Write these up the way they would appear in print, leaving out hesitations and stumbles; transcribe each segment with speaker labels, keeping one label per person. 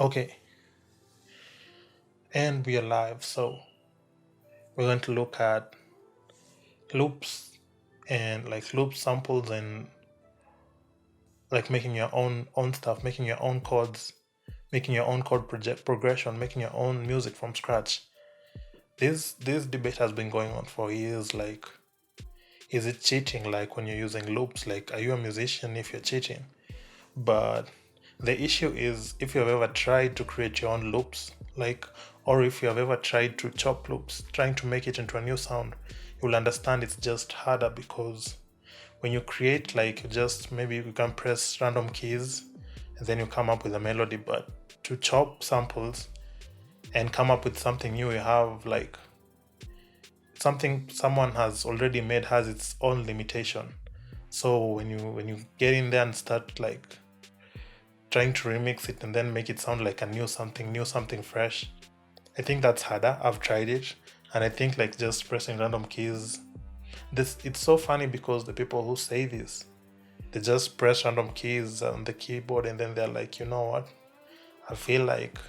Speaker 1: Okay, and we are live. So we're going to look at loops and like loop samples and like making your own stuff, making your own chords, making your own chord project progression, making your own music from scratch. This debate has been going on for years. Like, is it cheating? Like when you're using loops, like are you a musician if you're cheating? But the issue is if you've ever tried to create your own loops, like, or if you have ever tried to chop loops, trying to make it into a new sound, you'll understand it's just harder because when you create, like, you just maybe you can press random keys and then you come up with a melody, but to chop samples and come up with something new, you have like something someone has already made has its own limitation. So when you get in there and start like trying to remix it and then make it sound like a new something fresh, I think that's harder. I've tried it, and I think like just pressing random keys, this it's so funny because the people who say this, they just press random keys on the keyboard and then they're like, you know what, i feel like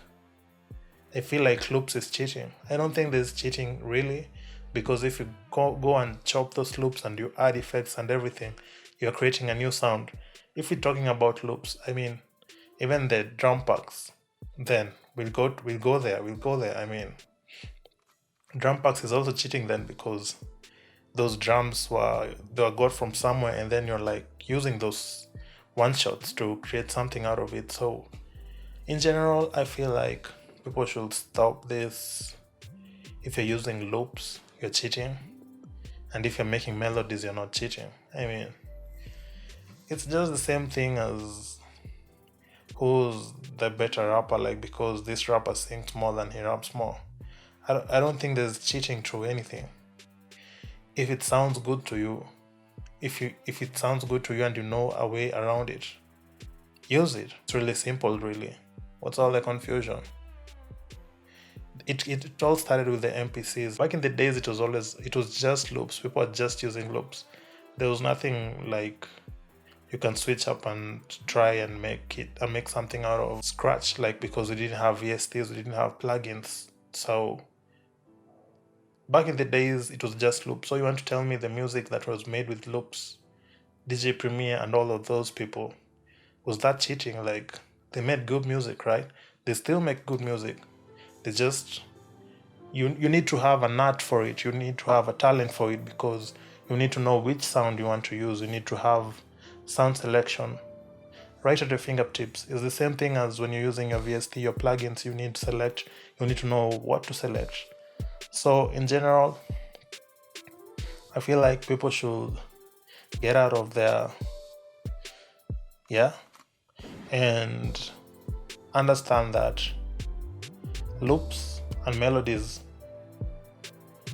Speaker 1: I feel like loops is cheating. I don't think there's cheating really, because if you go and chop those loops and you add effects and everything, you're creating a new sound. If we're talking about loops, I mean, even the drum packs, then we'll go there. I mean, drum packs is also cheating then, because those drums they were got from somewhere and then you're like using those one shots to create something out of it. So in general, I feel like people should stop this. If you're using loops, you're cheating, and if you're making melodies, you're not cheating. I mean, it's just the same thing as who's the better rapper, like, because this rapper sings more than he raps more. I don't think there's cheating through anything. If it sounds good to you, if it sounds good to you and you know a way around it, use it. It's really simple, really. What's all the confusion? It all started with the MPCs. Back in the days, it was just loops. People were just using loops. There was nothing like you can switch up and try and make something out of scratch, like, because we didn't have VSTs, we didn't have plugins. So back in the days, it was just loops. So you want to tell me the music that was made with loops, DJ Premier and all of those people, was that cheating? Like, they made good music, right? They still make good music. They just you need to have an art for it. You need to have a talent for it, because you need to know which sound you want to use. You need to have sound selection right at your fingertips. It's the same thing as when you're using your VST, your plugins. You need to know what to select. So in general, I feel like people should get out of there, yeah, and understand that loops and melodies,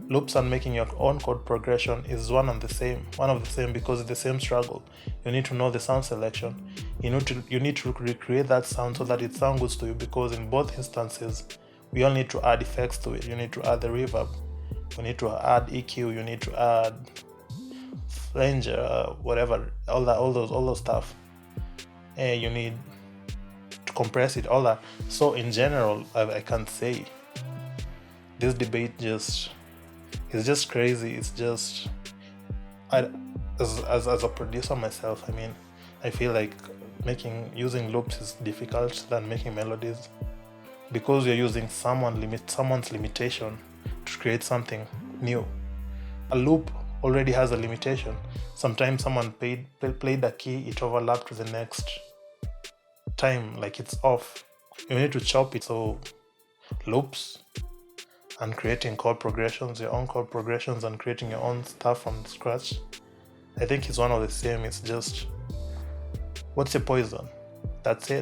Speaker 1: loops and making your own chord progression is one of the same, because it's the same struggle. You need to know the sound selection. You need to recreate that sound so that it sounds good to you, because in both instances, we all need to add effects to it. You need to add the reverb, you need to add EQ, you need to add flanger, whatever, all those stuff. And you need to compress it, all that. So in general, I can't say this debate it's just crazy. It's just, as a producer myself, I mean, I feel like using loops is difficult than making melodies, because you're using someone's limitation to create something new. A loop already has a limitation. Sometimes someone played a key, it overlapped to the next time, like it's off. You need to chop it. So loops and creating chord progressions, your own chord progressions, and creating your own stuff from scratch, I think it's one of the same. It's just, what's your poison? That's it.